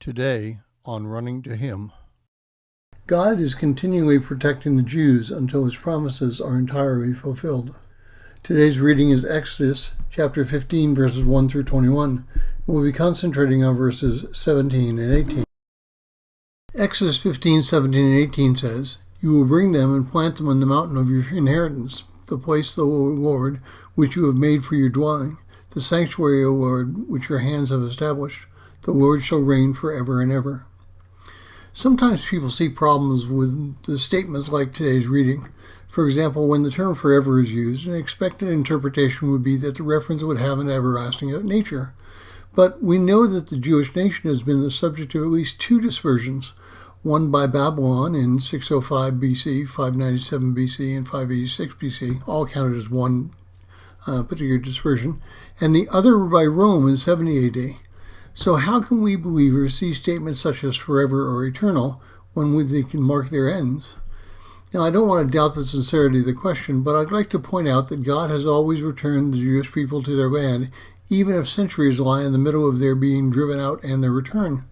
Today on Running to Him. God is continually protecting the Jews until his promises are entirely fulfilled. Today's reading is Exodus chapter 15, verses 1 through 21. We'll be concentrating on verses 17 and 18. Exodus 15, 17, and 18 says, "You will bring them and plant them on the mountain of your inheritance, the place, the Lord, which you have made for your dwelling, the sanctuary, O Lord, which your hands have established. The Lord shall reign forever and ever." Sometimes people see problems with the statements like today's reading. For example, when the term forever is used, an expected interpretation would be that the reference would have an everlasting nature. But we know that the Jewish nation has been the subject of at least two dispersions, one by Babylon in 605 BC, 597 BC, and 586 BC, all counted as one particular dispersion, and the other by Rome in 70 AD. So how can we believers see statements such as forever or eternal when they can mark their ends? Now, I don't want to doubt the sincerity of the question, but I'd like to point out that God has always returned the Jewish people to their land, even if centuries lie in the middle of their being driven out and their return.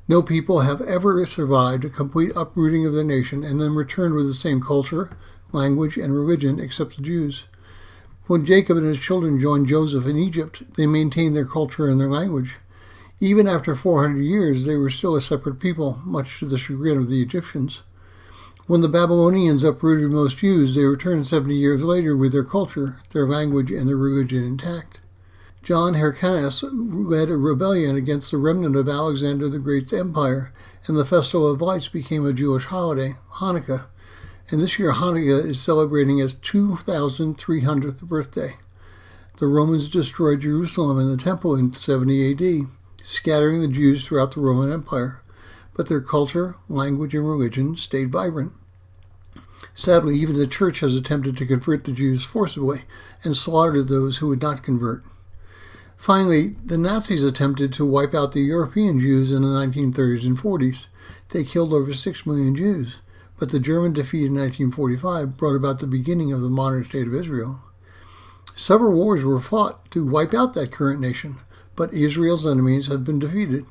No people have ever survived a complete uprooting of their nation and then returned with the same culture, language, and religion except the Jews. When Jacob and his children joined Joseph in Egypt, they maintained their culture and their language. Even after 400 years, they were still a separate people, much to the chagrin of the Egyptians. When the Babylonians uprooted most Jews, they returned 70 years later with their culture, their language, and their religion intact. John Hyrcanus led a rebellion against the remnant of Alexander the Great's empire, and the Festival of Lights became a Jewish holiday, Hanukkah. And this year Hanukkah is celebrating its 2,300th birthday. The Romans destroyed Jerusalem and the Temple in 70 AD. Scattering the Jews throughout the Roman Empire, but their culture, language, and religion stayed vibrant. Sadly, even the church has attempted to convert the Jews forcibly and slaughtered those who would not convert. Finally, the Nazis attempted to wipe out the European Jews in the 1930s and 40s. They killed over 6 million Jews, but the German defeat in 1945 brought about the beginning of the modern state of Israel. Several wars were fought to wipe out that current nation, but Israel's enemies have been defeated.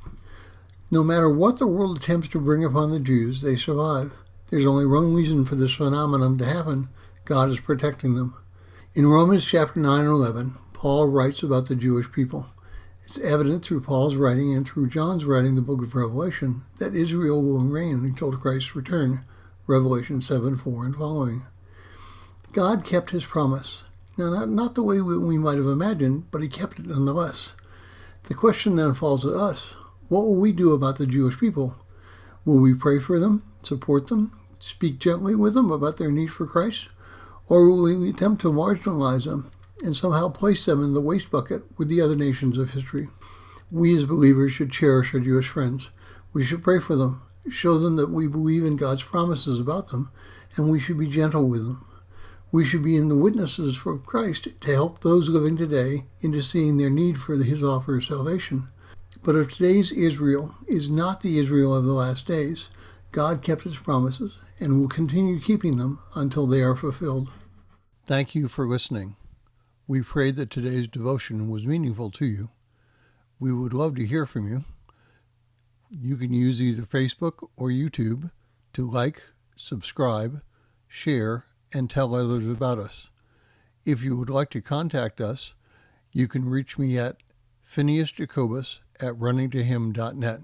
No matter what the world attempts to bring upon the Jews, they survive. There's only one reason for this phenomenon to happen: God is protecting them. In Romans chapter 9 and 11, Paul writes about the Jewish people. It's evident through Paul's writing and through John's writing the book of Revelation that Israel will reign until Christ's return, Revelation 7:4 and following. God kept his promise. Now, not the way we might have imagined, but he kept it nonetheless. The question then falls to us. What will we do about the Jewish people? Will we pray for them, support them, speak gently with them about their need for Christ? Or will we attempt to marginalize them and somehow place them in the waste bucket with the other nations of history? We as believers should cherish our Jewish friends. We should pray for them, show them that we believe in God's promises about them, and we should be gentle with them. We should be in the witnesses for Christ to help those living today into seeing their need for his offer of salvation. But if today's Israel is not the Israel of the last days, God kept his promises and will continue keeping them until they are fulfilled. Thank you for listening. We pray that today's devotion was meaningful to you. We would love to hear from you. You can use either Facebook or YouTube to like, subscribe, share, and tell others about us. If you would like to contact us, you can reach me at phineasjacobus@runningtohim.net.